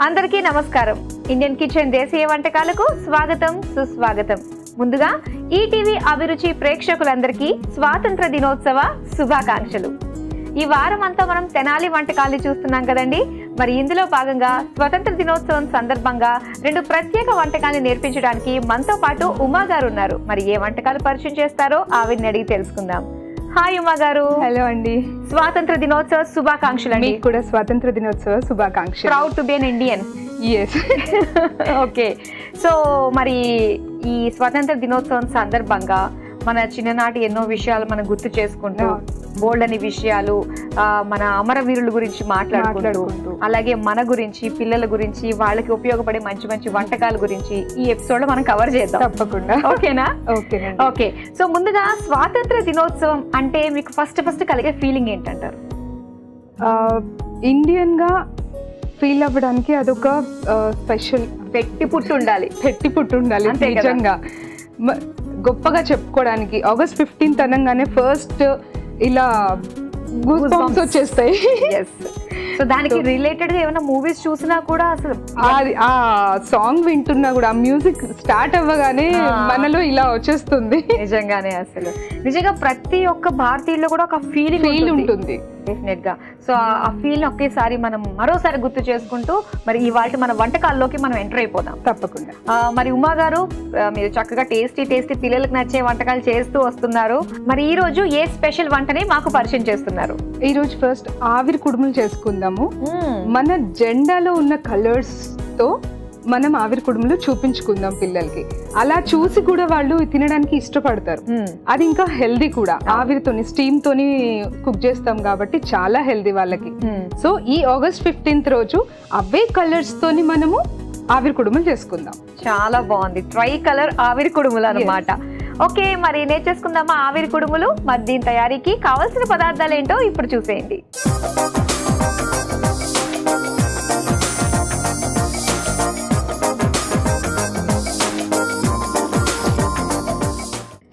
అందరికీ నమస్కారం. Indian kitchen దేశీయ వంటకాలకు స్వాగతం, సుస్వాగతం. ముందుగా ఈటీవీ అభిరుచి ప్రేక్షకులందరికీ స్వాతంత్ర దినోత్సవ శుభాకాంక్షలు. ఈ వారం అంతా మనం తెనాలి వంటకాలు చూస్తున్నాం కదండి. మరి ఇందులో భాగంగా స్వతంత్ర దినోత్సవం సందర్భంగా 2 ప్రత్యేక వంటకాలను నేర్పించడానికి మనతో పాటు ఉమా గారు ఉన్నారు. మరి ఏ వంటకాలు పరిచయం చేస్తారో ఆవిడని అడిగి తెలుసుకుందాం. హాయ్ ఉమా గారు. హలో అండి. స్వాతంత్ర దినోత్సవ శుభాకాంక్షలు అండి. మీకు కూడా స్వాతంత్ర దినోత్సవ శుభాకాంక్షలు. Proud to be an Indian. yes. Okay, so మరి ఈ స్వాతంత్ర దినోత్సవం సందర్భంగా మన చిన్ననాటి ఎన్నో విషయాలు మనం గుర్తు చేసుకుంటూ బోల్డ్ అని విషయాలు, మన అమరవీరుల గురించి మాట్లాడుకుంటూ అలాగే మన గురించి, పిల్లల గురించి, వాళ్ళకి ఉపయోగపడే మంచి మంచి వంటకాల గురించి ఈ ఎపిసోడ్ లో మనం కవర్ చేద్దాం. తప్పకుండా. ఓకేనా? ఓకే. సో ముందుగా స్వాతంత్ర దినోత్సవం అంటే మీకు ఫస్ట్ కలిగే ఫీలింగ్ ఏంటంటారు? ఇండియన్ గా ఫీల్ అవ్వడానికి అదొక స్పెషల్ పెట్టి పుట్టు ఉండాలి నిజంగా. గొప్పగా చెప్పుకోవడానికి ఆగస్ట్ 15th అనగానే ఫస్ట్ ఇలా గూస్ బంప్స్ వచ్చేస్తాయి. సో దానికి రిలేటెడ్ గా ఏమైనా మూవీస్ చూసినా కూడా అసలు ఆ సాంగ్ వింటున్నా కూడా ఆ మ్యూజిక్ స్టార్ట్ అవ్వగానే మనలో ఇలా వచ్చేస్తుంది. నిజంగా ప్రతి ఒక్క భారతీయుల్లో కూడా ఒక ఫీల్ ఉంటుంది డెఫినెట్ గా. సో ఆ ఫీల్ ఒకేసారి మనం మరోసారి గుర్తు చేసుకుంటూ మరి ఇవాళ మన వంటకాల్లోకి మనం ఎంటర్ అయిపోదాం. తప్పకుండా. మరి ఉమా గారు, మీరు చక్కగా టేస్టీ పిల్లలకు నచ్చే వంటకాలు చేస్తూ వస్తున్నారు. మరి ఈ రోజు ఏ స్పెషల్ వంటని మాకు పరిచయం చేస్తున్నారు? ఈ రోజు ఫస్ట్ ఆవిరి కుడుములు చేసుకుందాము. మన జెండాలో ఉన్న కలర్స్ తో మనం ఆవిరి కుడుములు చూపించుకుందాం పిల్లలకి. అలా చూసి కూడా వాళ్ళు తినడానికి ఇష్టపడతారు. అది ఇంకా హెల్దీ కూడా. ఆవిరితోని, స్టీమ్ తోని కుక్ చేస్తాం కాబట్టి చాలా హెల్దీ వాళ్ళకి. సో ఈ ఆగస్ట్ 15th రోజు అవే కలర్స్ తోని మనము ఆవిరి కుడుములు చేసుకుందాం. చాలా బాగుంది. ట్రై కలర్ ఆవిరి కుడుములు అన్నమాట. ఓకే, మరి నేర్చేసుకుందామా ఆవిరి కుడుములు? మరి దీని తయారీకి కావాల్సిన పదార్థాలు ఏంటో ఇప్పుడు చూసేయండి.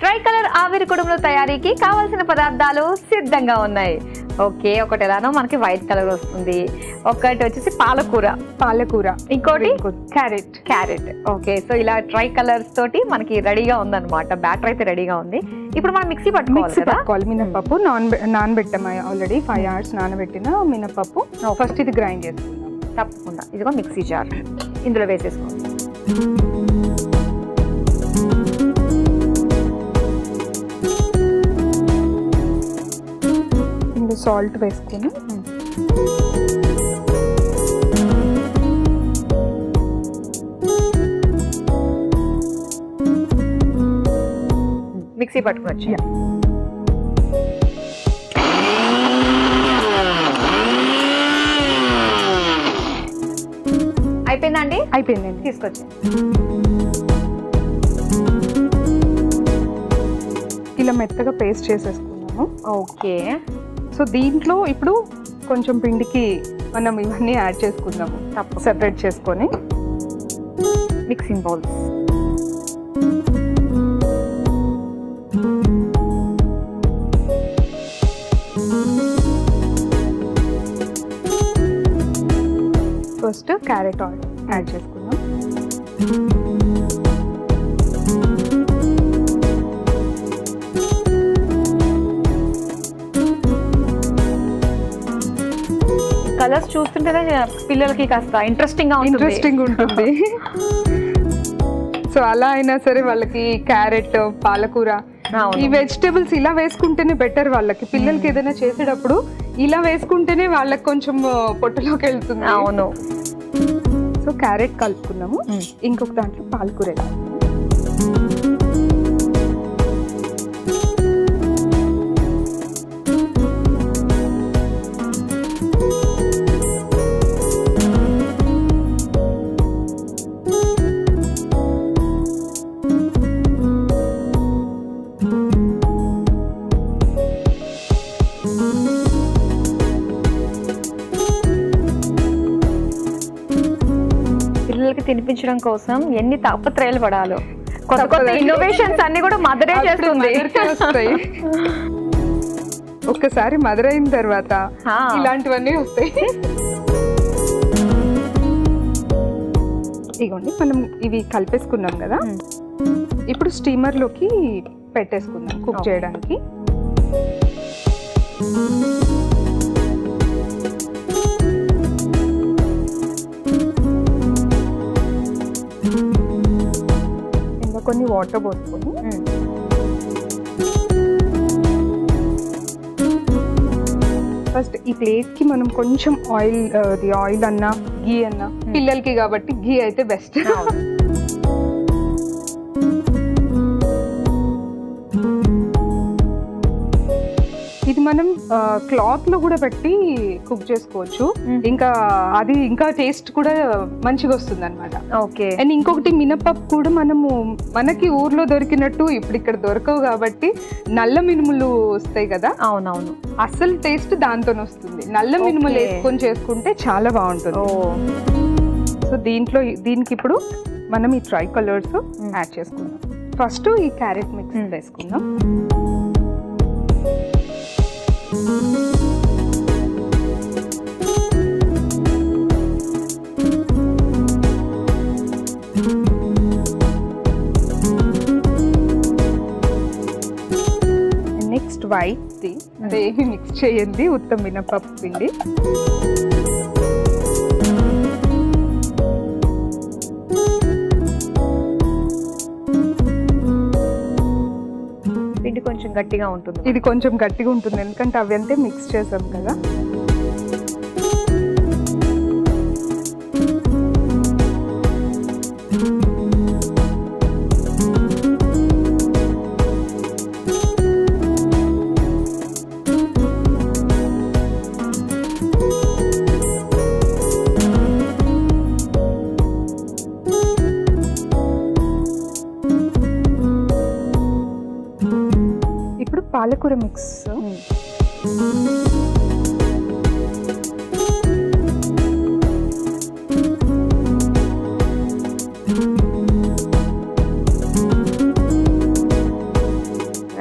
ట్రై కలర్ ఆవిరి కుడుములు తయారీకి కావాల్సిన పదార్థాలు సిద్ధంగా ఉన్నాయి. ఓకే, ఒకటి ఎలానో మనకి వైట్ కలర్ వస్తుంది, ఒకటి వచ్చేసి పాలకూర, ఇంకోటి క్యారెట్. ఓకే, సో ఇలా ట్రై కలర్స్ తోటి మనకి రెడీగా ఉందన్నమాట. బ్యాటర్ అయితే రెడీగా ఉంది. ఇప్పుడు మనం మిక్సీ పట్టుకోవాలి. మినపప్పు నానబెట్టాము ఆల్రెడీ 5 hours నానబెట్టిన మినపప్పు. ఫస్ట్ ఇది గ్రైండ్ చేసుకుందాం. తప్పకుండా. ఇదిగో మిక్సీ జార్, ఇందులో వేసేసుకోండి. సాల్ట్ వేసుకొని మిక్సీ పట్టుకోవచ్చు. అయిపోయిందండి? అయిపోయిందండి. తీసుకొచ్చి ఇలా మెత్తగా పేస్ట్ చేసేసుకున్నాము. ఓకే, సో దీంట్లో ఇప్పుడు కొంచెం పిండికి మనం ఇవన్నీ యాడ్ చేసుకుందాము. సెపరేట్ చేసుకొని mixing bowls. First carrot oil add చేసుకుందాం. కలర్స్ చూస్తుంటేనే పిల్లలకి కాస్త ఇంట్రెస్టింగ్ ఉంటుంది. సో అలా అయినా సరే వాళ్ళకి క్యారెట్, పాలకూర, ఈ వెజిటేబుల్స్ ఇలా వేసుకుంటేనే బెటర్ వాళ్ళకి. పిల్లలకి ఏదైనా చేసేటప్పుడు ఇలా వేసుకుంటేనే వాళ్ళకి కొంచెం పొట్టలోకి వెళ్తుంది. అవును. సో క్యారెట్ కలుపుకున్నాము. ఇంకొక దాంట్లో పాలకూర. పిల్లలకి తినిపించడం కోసం ఎన్ని తాపత్రయాలు పడాలో. కొత్త ఇన్నోవేషన్స్ అన్ని కూడా మదరే చేస్తుంది. ఒక్కసారి మదర్ అయిన తర్వాత ఇలాంటివన్నీ వస్తాయి. ఇగోండి మనం ఇవి కలిపేసుకున్నాం కదా, ఇప్పుడు స్టీమర్లోకి పెట్టేసుకుందాం కుక్ చేయడానికి. ఇంకా కొన్ని వాటర్ పోసుకొని ఫస్ట్ ఈ ప్లేట్కి మనం కొంచెం ఆయిల్ అన్నా గీ అన్నా, పిల్లలకి కాబట్టి గీ అయితే బెస్ట్. ఇది మనం క్లాత్ లో కూడా పెట్టి కుక్ చేసుకోవచ్చు, ఇంకా అది ఇంకా టేస్ట్ కూడా మంచిగా వస్తుంది అనమాట. ఓకే. అండ్ ఇంకొకటి మినపప్పు కూడా మనకి ఊర్లో దొరికినట్టు ఇప్పుడు ఇక్కడ దొరకవు కాబట్టి నల్ల మినుములు వస్తాయి కదా. అవునవును. అసలు టేస్ట్ దాంతోనే వస్తుంది. నల్ల మినుములు వేసుకొని చేసుకుంటే చాలా బాగుంటుంది. సో దీనికి ఇప్పుడు మనం ఈ ట్రై కలర్స్ యాడ్ చేసుకుందాం. ఫస్ట్ ఈ క్యారెట్ మిక్స్ వేసుకుందాం. నెక్స్ట్ వైట్ ది, అంటే ఏమి మిక్స్ చేయండి, ఉత్తమ మినపప్పు పిండి. పిండి కొంచెం గట్టిగా ఉంటుంది. ఇది కొంచెం గట్టిగా ఉంటుంది ఎందుకంటే అవి అంతే మిక్స్ చేసాం కదా. ఇప్పుడు పాలకూర మిక్స్.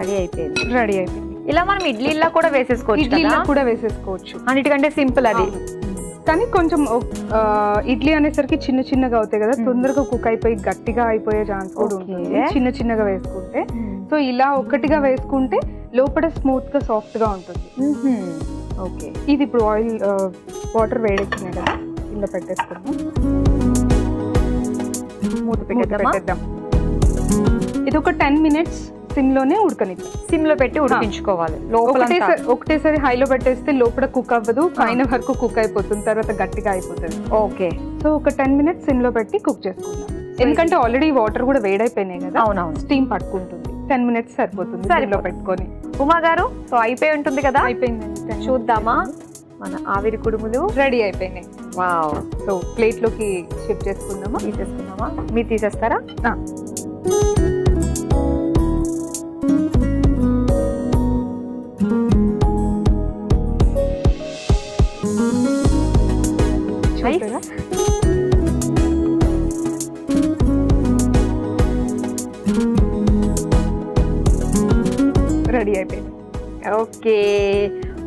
రెడీ అయిపోయింది. ఇలా మనం ఇడ్లీలా కూడా వేసేసుకోవచ్చు. ఇడ్లీలా కూడా వేసేసుకోవచ్చు. అన్నిటికంటే సింపుల్ అది. కానీ కొంచెం ఇడ్లీ అనేసరికి చిన్న చిన్నగా అవుతాయి కదా, తొందరగా కుక్ అయిపోయి గట్టిగా అయిపోయే ఛాన్స్ కూడా ఉంటుంది చిన్న చిన్నగా వేసుకుంటే. సో ఇలా ఒక్కటిగా వేసుకుంటే లోపల స్మూత్ గా సాఫ్ట్ గా ఉంటుంది. ఓకే. ఇది ఇప్పుడు వాటర్ వేడెక్కినాయి కదా, ఇలా పెట్టేసుకుందాం. మూత పెట్టేద్దాం. ఇది ఒక 10 minutes సిమ్ లోనే ఉడకనిద్దాం. సిమ్ లో పెట్టి ఉడికించుకోవాలి. ఒకటేసారి హైలో పెట్టేస్తే లోపల కుక్ అవ్వదు, పైన వరకు కుక్ అయిపోతుంది, తర్వాత గట్టిగా అయిపోతుంది. ఓకే. సో ఒక 10 minutes సిమ్ లో పెట్టి కుక్ చేసుకుందాం. ఎందుకంటే ఆల్రెడీ వాటర్ కూడా వేడైపోయినాయి కదా. అవునవును. స్టీమ్ పట్టుకుంటుంది. 10 minutes సరిపోతుంది సిమ్ లో పెట్టుకొని. ఉమా గారు, సో అయిపోయి ఉంటుంది కదా. అయిపోయిందండి. చూద్దామా? మన ఆవిరి కుడుములు రెడీ అయిపోయినాయి. వావ్. సో ప్లేట్ లోకి షిఫ్ట్ చేసుకుందామా? తీసేసుకుందామా? మీరు తీసేస్తారా? రెడీ అయిపోయింది. ఓకే.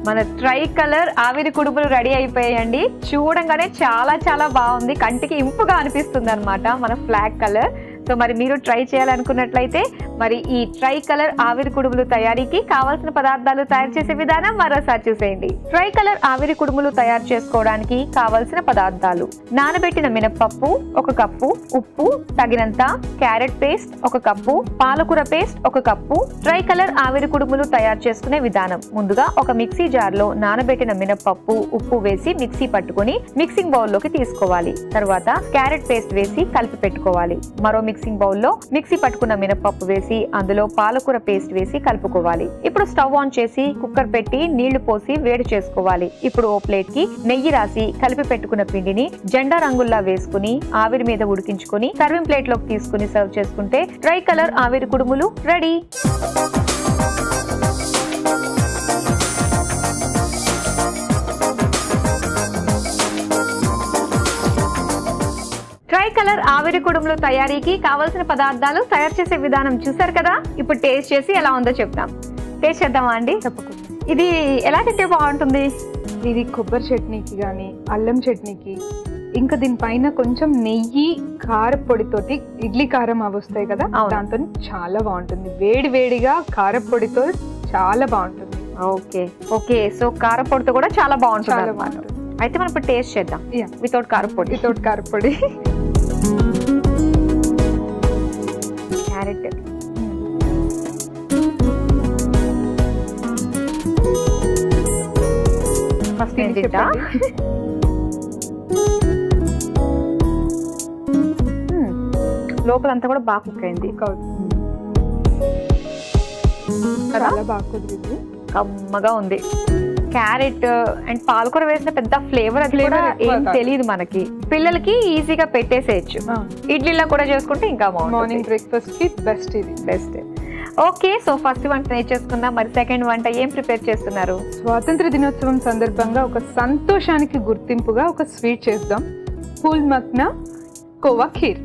మన ట్రై కలర్ ఆవిరి కుడుములు రెడీ అయిపోయాయండి. చూడంగానే చాలా చాలా బాగుంది, కంటికి ఇంపుగా అనిపిస్తుంది అనమాట మన ఫ్లాగ్ కలర్. సో మరి మీరు ట్రై చేయాలనుకున్నట్లయితే మరి ఈ ట్రై కలర్ ఆవిరి కుడుములు తయారీకి కావాల్సిన పదార్థాలు తయారు చేసే విధానం మరోసారి చూసేయండి. ట్రై కలర్ ఆవిరి కుడుములు తయారు చేసుకోవడానికి కావాల్సిన పదార్థాలు: నానబెట్టిన మినపప్పు 1 కప్పు, ఉప్పు తగినంత, క్యారెట్ పేస్ట్ 1 కప్పు, పాలకూర పేస్ట్ 1 కప్పు. ట్రై కలర్ ఆవిరి కుడుములు తయారు చేసుకునే విధానం: ముందుగా ఒక మిక్సీ జార్ లో నానబెట్టిన మినపప్పు, ఉప్పు వేసి మిక్సీ పట్టుకుని మిక్సింగ్ బౌల్ లోకి తీసుకోవాలి. తర్వాత క్యారెట్ పేస్ట్ వేసి కలిపి పెట్టుకోవాలి. మరో మిక్సింగ్ బౌల్ లో మిక్సీ పట్టుకున్న మినపప్పు వేసి అందులో పాలకూర పేస్ట్ వేసి కలుపుకోవాలి. ఇప్పుడు స్టవ్ ఆన్ చేసి కుక్కర్ పెట్టి నీళ్లు పోసి వేడి చేసుకోవాలి. ఇప్పుడు ఓ ప్లేట్ కి నెయ్యి రాసి కలిపి పెట్టుకున్న పిండిని జెండా రంగుల్లా వేసుకుని ఆవిరి మీద ఉడికించుకుని సర్వింగ్ ప్లేట్ లోకి తీసుకుని సర్వ్ చేసుకుంటే ట్రై కలర్ ఆవిరి కుడుములు రెడీ. ట్రై కలర్ ఆవిరి కుడుములు తయారీకి కావాల్సిన పదార్థాలు, తయారు చేసే విధానం చూసారు కదా. ఇప్పుడు టేస్ట్ చేసి ఎలా ఉందో చెప్తాం. టేస్ట్ చేద్దామా అండి? తప్పకుండా. ఇది ఎలా తింటే బాగుంటుంది? ఇది కొబ్బరి చట్నీకి కానీ, అల్లం చట్నీకి, ఇంకా దీనిపైన కొంచెం నెయ్యి కారపొడితోటి ఇడ్లీ కారం అవి వస్తాయి కదా, దాంతో చాలా బాగుంటుంది. వేడి వేడిగా కారపొడితో చాలా బాగుంటుంది. ఓకే ఓకే, సో కారపొడితో కూడా చాలా బాగుంటుంది అన్నమాట. అయితే మనం ఇప్పుడు టేస్ట్ చేద్దాం వితౌట్ కారపొడి. క్యారెట్ ఫస్ట్ నేను తింటా. లోపలంతా కూడా బాగా కుక్ అయింది, చాలా బాగా కుదిరింది, కమ్మగా ఉంది. క్యారెట్ అండ్ పాలకూర వేసిన పెద్ద ఫ్లేవర్ అది కూడా ఏం తెలియదు మనకి. పిల్లలకి ఈజీగా పెట్టేసేయచ్చు, ఇడ్లీలో కూడా చేసుకుంటే ఇంకా మార్నింగ్ బ్రేక్ఫాస్ట్ కి బెస్ట్. ఇది బెస్ట్. ఓకే, సో ఫస్ట్ వంట నేర్చేసుకుందాం. మరి సెకండ్ వంట ఏం ప్రిపేర్ చేస్తున్నారు? స్వాతంత్ర దినోత్సవం సందర్భంగా ఒక సంతోషానికి గుర్తింపుగా ఒక స్వీట్ చేద్దాం. Pool makhana khoa kheer.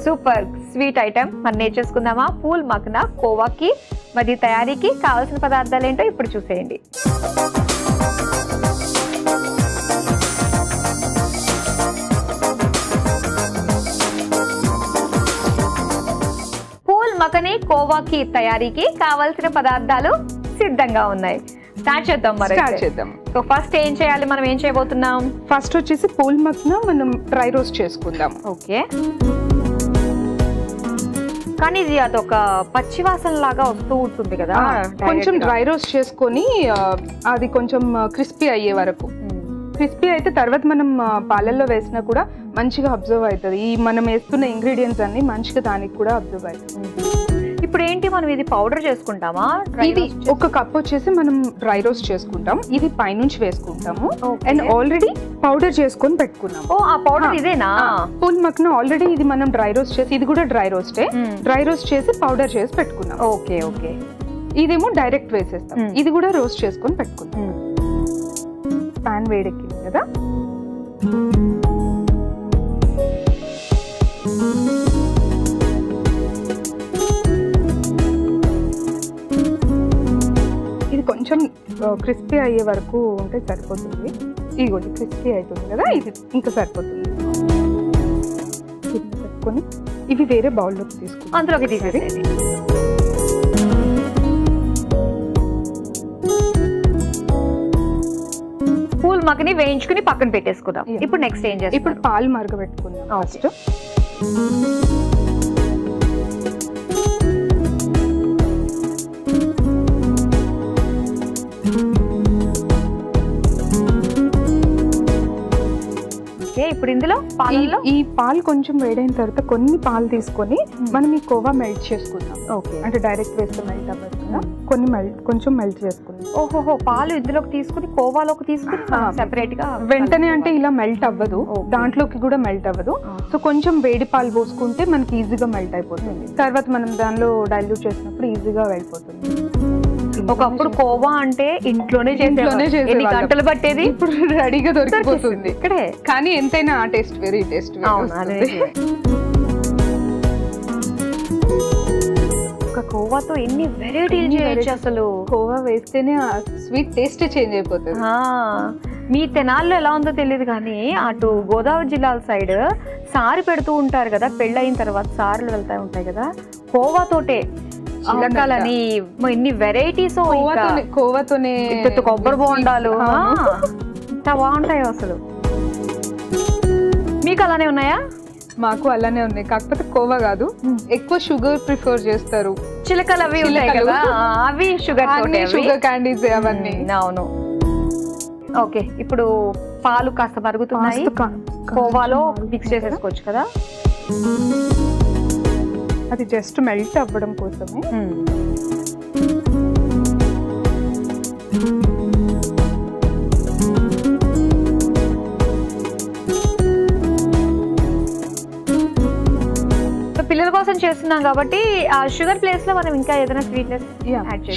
Super sweet item మరి నేర్చేసుకుందామా? పూల్ మక్నా కోవా ఖీర్. మరి తయారీకి కావాల్సిన పదార్థాలు ఏంటో ఇప్పుడు చూసేయండి. మకనీ కోవా ఖీర్ తయారీకి కావాల్సిన పదార్థాలు సిద్ధంగా ఉన్నాయి. స్టార్ట్ చేద్దాం. సో ఫస్ట్ ఏం చేయాలి, మనం ఏం చేయబోతున్నాం? ఫస్ట్ వచ్చేసి పూల్ మక్నా మనం డ్రై రోస్ట్ చేసుకుందాం. ఓకే, కానీ ఇది అదొక పచ్చివాసన లాగా వస్తూ ఉంటుంది కదా, కొంచెం డ్రై రోస్ట్ చేసుకొని అది కొంచెం క్రిస్పీ అయ్యే వరకు. క్రిస్పీ అయితే తర్వాత మనం పాలల్లో వేసినా కూడా మంచిగా అబ్జర్వ్ అవుతుంది. ఈ మనం వేస్తున్న ఇంగ్రీడియంట్స్ అన్ని మంచిగా దానికి కూడా అబ్జర్వ్ అవుతుంది. ఇప్పుడు ఏంటి, మనం ఇది పౌడర్ చేసుకుంటామా? ఇది ఒక కప్ వచ్చేసి మనం డ్రై రోస్ట్ చేసుకుంటాం, ఇది పైనుంచి వేసుకుంటాము. అండ్ ఆల్రెడీ పౌడర్ చేసుకొని పెట్టుకున్నాం. ఓ, ఆ పౌడర్ ఇదేనా? పూల్ మక్నా ఆల్రెడీ ఇది మనం డ్రై రోస్ట్ చేసి, ఇది కూడా డ్రై రోస్టే, డ్రై రోస్ట్ చేసి పౌడర్ చేసి పెట్టుకున్నాం. ఓకే ఓకే, ఇదేమో డైరెక్ట్ వేసేస్తాం. ఇది కూడా రోస్ట్ చేసుకొని పెట్టుకున్నాం. పాన్ వేడెక్కింది కదా, ఇది కొంచెం క్రిస్పీ అయ్యే వరకు ఉంటే సరిపోతుంది. ఇదిగోండి క్రిస్పీ అవుతుంది కదా, ఇది ఇంకా సరిపోతుంది. పెట్టుకొని ఇవి వేరే బౌల్లోకి తీసుకుంటాం, అందులోకి తీసేసి. పూల్ మకని వేయించుకుని పక్కన పెట్టేసుకుందాం. ఇప్పుడు నెక్స్ట్ ఏం చేస్తాం? ఇప్పుడు పాలు మరగబెట్టుకుందాం ఫస్ట్. ఇప్పుడు ఇందులో పాలల్లో ఈ పాలు కొంచెం వేడైన తర్వాత కొన్ని పాలు తీసుకొని మనం ఈ కోవా మెల్ట్ చేసుకుందాం. ఓకే, అంటే డైరెక్ట్ వేస్తే మెల్ట్ అవ్వదు కదా, కొంచెం మెల్ట్ చేసుకుందాం. ఓహోహో, పాలు ఇందులోకి తీసుకుని కోవాలోకి తీసుకుని సెపరేట్ గా వెంటనే అంటే ఇలా మెల్ట్ అవ్వదు, దాంట్లోకి కూడా మెల్ట్ అవ్వదు. సో కొంచెం వేడి పాలు పోసుకుంటే మనకి ఈజీగా మెల్ట్ అయిపోతుంది. తర్వాత మనం దానిలో డైల్యూట్ చేసినప్పుడు ఈజీగా వెళ్ళిపోతుంది. ఒకప్పుడు కోవా అంటే ఇంట్లోనే ఎన్ని గంటలు పట్టేది, ఇప్పుడు రెడీగా దొరికిపోతుంది ఇక్కడే. కానీ ఎంతైనా ఆ టేస్ట్ వేరే, ఈ టేస్ట్ కోవాతో ఎన్ని వెరైటీలు చేయొచ్చు అసలు. కోవా వేస్తేనే ఆ స్వీట్ టేస్ట్ చేంజ్ అయిపోతుంది. మీ తెనాల్లో ఎలా ఉందో తెలియదు కానీ అటు గోదావరి జిల్లాల సైడ్ సారి పెడుతూ ఉంటారు కదా, పెళ్ళయిన తర్వాత సారులు వెళ్తా ఉంటాయి కదా, కోవాతోటే చిలకలని ఎన్ని వెరైటీస్. కోవాతోనే కొబ్బరి బోండాలు ఎంత బాగుంటాయో అసలు. మీకు అలానే ఉన్నాయా? మాకు అలానే ఉన్నాయి, కాకపోతే కోవా కాదు, ఎక్కువ షుగర్ ప్రిఫర్ చేస్తారు. చిలకలు అవి ఉంటాయి కదా, అవి షుగర్ క్యాండీస్ అవన్నీ. అవును. ఓకే, ఇప్పుడు పాలు కాస్త మరుగుతున్నాయి, కోవాలో మిక్స్ చేసేసుకోవచ్చు కదా. అది జస్ట్ మెల్ట్ అవ్వడం కోసమే. పిల్లల కోసం చేస్తున్నాం కాబట్టి ఆ షుగర్ ప్లేస్ లో మనం ఇంకా ఏదైనా స్వీట్నెస్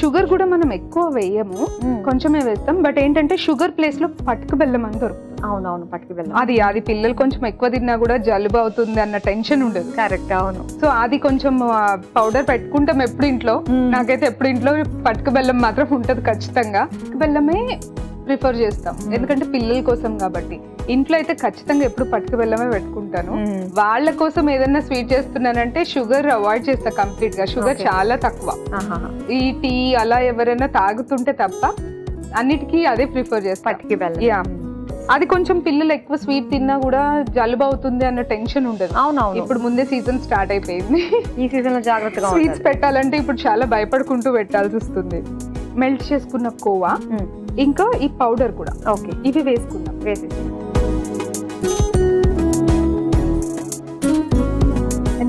షుగర్ కూడా మనం ఎక్కువ వేయము, కొంచెమే వేస్తాం. బట్ ఏంటంటే షుగర్ ప్లేస్ లో పట్టుకు బెల్లం అని దొరుకుతుంది. అవునవును, పట్టుకు బెల్లం. అది పిల్లలు కొంచెం ఎక్కువ తిన్నా కూడా జలుబు అవుతుంది అన్న టెన్షన్ ఉండదు. కరెక్ట్, అవును. సో అది కొంచెం పౌడర్ పెట్టుకుంటాం ఎప్పుడు ఇంట్లో. నాకైతే ఎప్పుడు ఇంట్లో పట్టుకు బెల్లం మాత్రం ఉంటది ఖచ్చితంగా. బెల్లమే ప్రిఫర్ చేస్తాం, ఎందుకంటే పిల్లల కోసం కాబట్టి. ఇంట్లో అయితే ఖచ్చితంగా ఎప్పుడు పట్టుకు బెల్లమే పెట్టుకుంటాను. వాళ్ళ కోసం ఏదైనా స్వీట్ చేస్తున్నానంటే షుగర్ అవాయిడ్ చేస్తా కంప్లీట్ గా. షుగర్ చాలా తక్కువ. ఈ టీ అలా ఎవరైనా తాగుతుంటే తప్ప అన్నిటికీ అదే ప్రిఫర్ చేస్తా, పట్టుకు బెల్లం. యా, అది కొంచెం పిల్లలు ఎక్కువ స్వీట్ తిన్నా కూడా జలుబు అవుతుంది అన్న టెన్షన్ ఉండదు. అవునవును, ఇప్పుడు ముందే సీజన్ స్టార్ట్ అయిపోయింది. ఈ సీజన్ లో జాగ్రత్తగా స్వీట్స్ పెట్టాలంటే ఇప్పుడు చాలా భయపడుకుంటూ పెట్టాల్సి వస్తుంది. మెల్ట్ చేసుకున్న కోవా ఇంకా ఈ పౌడర్ కూడా ఓకే ఇవి వేసుకుందాం. వేసేసి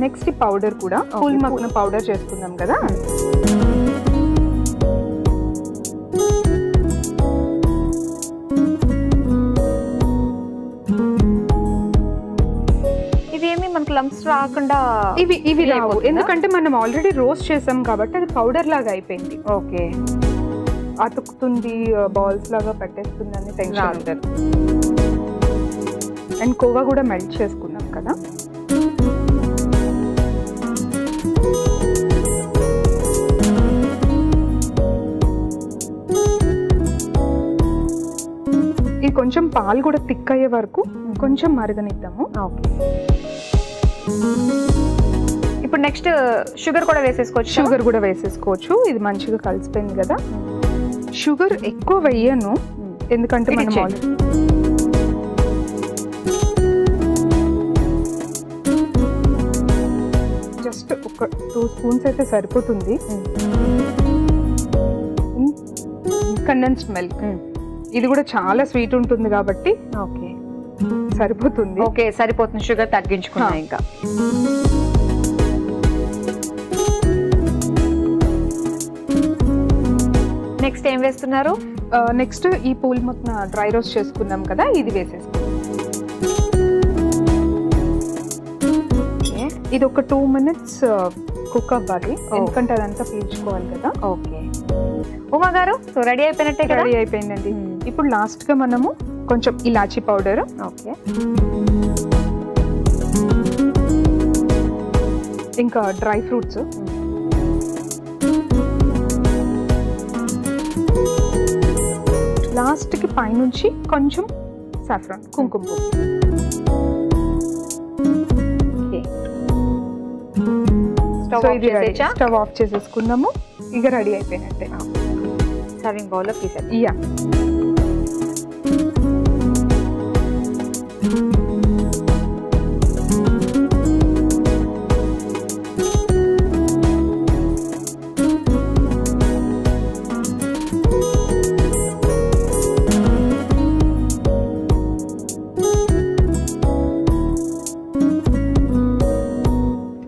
నెక్స్ట్ ఈ పౌడర్ కూడా ఫుల్ మగ్న పౌడర్ చేసుకుందాం కదా. ఇవేమి మనకు లంప్స్ రాకుండా ఇవి రావు, ఎందుకంటే మనం ఆల్రెడీ రోస్ట్ చేసాం కాబట్టి అది పౌడర్ లాగా అయిపోయింది. ఓకే, అతుకుతుంది, బాల్స్ లాగా పెట్టేస్తుంది అని టెన్షన్ ఉండదు. అండ్ కోవా కూడా మెల్ట్ చేసుకున్నాం కదా. ఇది కొంచెం పాలు కూడా థిక్ అయ్యే వరకు కొంచెం మరగనిద్దాము. ఓకే, ఇప్పుడు నెక్స్ట్ షుగర్ కూడా వేసేసుకోవచ్చు. షుగర్ కూడా వేసేసుకోవచ్చు. ఇది మంచిగా కలిసిపోయింది కదా. షుగర్ ఎక్కువ వేయను, ఎందుకంటే మనం జస్ట్ ఒక 2 స్పూన్స్ అయితే సరిపోతుంది. కండెన్స్డ్ మిల్క్, ఇది కూడా చాలా స్వీట్ ఉంటుంది కాబట్టి ఓకే సరిపోతుంది. ఓకే సరిపోతుంది, షుగర్ తగ్గించుకున్నా. ఇంకా నెక్స్ట్ ఏం వేస్తున్నారు? నెక్స్ట్ ఈ పూల్ మొత్తం డ్రై రోస్ట్ చేసుకున్నాం కదా, ఇది వేసేసుకుందాం. ఇది ఒక 2 minutes కుక్ అవ్వాలి, ఎందుకంటే అదంతా పీల్చుకోవాలి కదా. ఓకే ఉమా గారు, సో రెడీ అయిపోయినట్టే కదా? రెడీ అయిపోయిందండి. ఇప్పుడు లాస్ట్ గా మనము కొంచెం ఇలాచీ పౌడర్, ఓకే, ఇంకా డ్రై ఫ్రూట్స్, లాస్ట్ కి పైనుంచి కొంచెం సాఫ్రాన్, కుంకుమ పువ్వు. స్టవ్ ఆఫ్ చేసేసుకున్నాము. ఇక రెడీ అయిపోయినట్టే. సర్వింగ్ బౌల్ లో తీసేద్దాం. యా,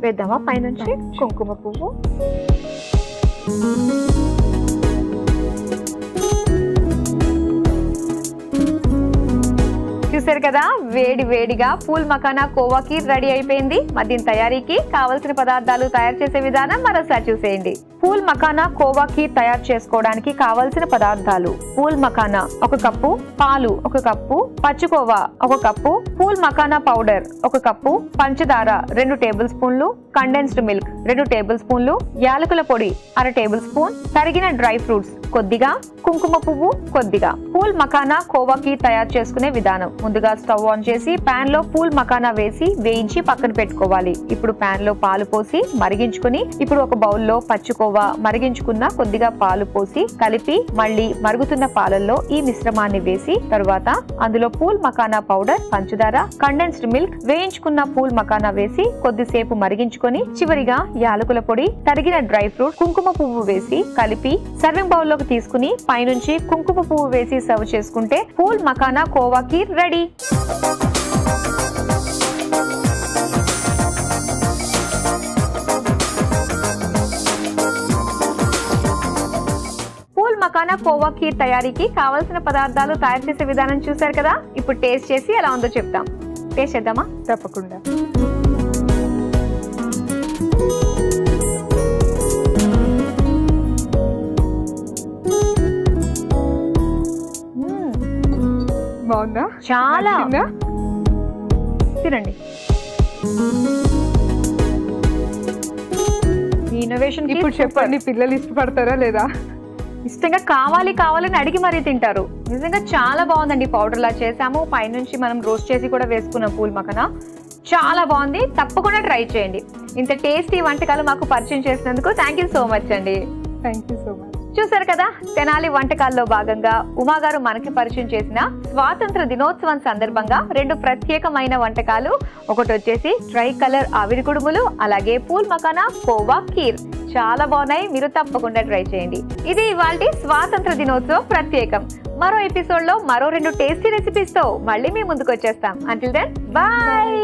వేద్దామా పైనుంచి కుంకుమ పువ్వు? చూసారు కదా, వేడి వేడిగా పూల్ మకానా కోవా కీర్ రెడీ అయిపోయింది. మరి దీని తయారీకి కావలసిన పదార్థాలు, తయారు చేసే విధానం మరోసారి చూసేయండి. పూల్ మకానా కోవా కీర్ తయారు చేసుకోవడానికి కావలసిన పదార్థాలు: పూల్ మకానా 1 కప్పు, పాలు 1 కప్పు, పచ్చికోవా 1 cup, phool makhana powder 1 cup, పంచదార 2 టేబుల్ స్పూన్లు, కండెన్స్డ్ మిల్క్ 2 టేబుల్ స్పూన్లు, యాలకుల పొడి 1/2 టేబుల్ స్పూన్, తరిగిన డ్రై ఫ్రూట్స్ కొద్దిగా, కుంకుమ పువ్వు కొద్దిగా. పూల్ మకానా కోవా కీర్ తయారు చేసుకునే విధానం: ముందుగా స్టవ్ ఆన్ చేసి పాన్ లో పూల్ మకానా వేసి వేయించి పక్కన పెట్టుకోవాలి. ఇప్పుడు పాన్ లో పాలు పోసి మరిగించుకుని, ఇప్పుడు ఒక బౌల్లో పచ్చికోవా, మరిగించుకున్న కొద్దిగా పాలు పోసి కలిపి, మళ్ళీ మరుగుతున్న పాలల్లో ఈ మిశ్రమాన్ని వేసి, తరువాత అందులో పూల్ మకానా పౌడర్, పంచదార, కండెన్స్డ్ మిల్క్, వేయించుకున్న పూల్ మకానా వేసి కొద్దిసేపు మరిగించుకొని, చివరిగా యాలకుల పొడి, తరిగిన డ్రై ఫ్రూట్, కుంకుమ పువ్వు వేసి కలిపి సర్వింగ్ బౌల్ లోకి తీసుకుని పైనుంచి కుంకుమ పువ్వు వేసి సర్వ్ చేసుకుంటే పూల్ మకానా కోవా కీర్ రెడీ. పూల్ మకానా కోవా కీర్ తయారీకి కావలసిన పదార్థాలు, తయారు చేసే విధానం చూసారు కదా. ఇప్పుడు టేస్ట్ చేసి ఎలా ఉందో చెప్తాం. టేస్ట్ చేద్దామా? తప్పకుండా. బాగుందా? చాలా. తినండి. ఇన్నోవేషన్ ఇప్పుడు చెప్పండి, పిల్లలు ఇష్టపడతారా లేదా? ఇష్టంగా కావాలని అడిగి మరీ తింటారు. నిజంగా చాలా బాగుందండి. పౌడర్ లా చేసాము, పైనుంచి మనం రోస్ట్ చేసి కూడా వేసుకున్నాం పూల్ మఖానా. చాలా బాగుంది, తప్పకుండా ట్రై చేయండి. ఇంత టేస్టీ వంటకాలు మాకు పరిచయం చేసినందుకు థ్యాంక్ యూ సో మచ్ అండి. Thank you so much. చూసారు కదా, తెనాలి వంటకాల్లో భాగంగా ఉమా గారు మనకి పరిచయం చేసిన స్వాతంత్ర దినోత్సవం సందర్భంగా 2 ప్రత్యేకమైన వంటకాలు. ఒకటి వచ్చేసి ట్రై కలర్ ఆవిరి కుడుములు, అలాగే పూల్ మఖానా కోవా కీర్. చాలా బాగున్నాయి, మీరు తప్పకుండా ట్రై చేయండి. ఇది ఇవాల్టి స్వాతంత్ర దినోత్సవం ప్రత్యేకం. మరో ఎపిసోడ్ లో మరో 2 టేస్టీ రెసిపీస్ తో మళ్ళీ మీ ముందుకు వచ్చేస్తాం. Until then bye.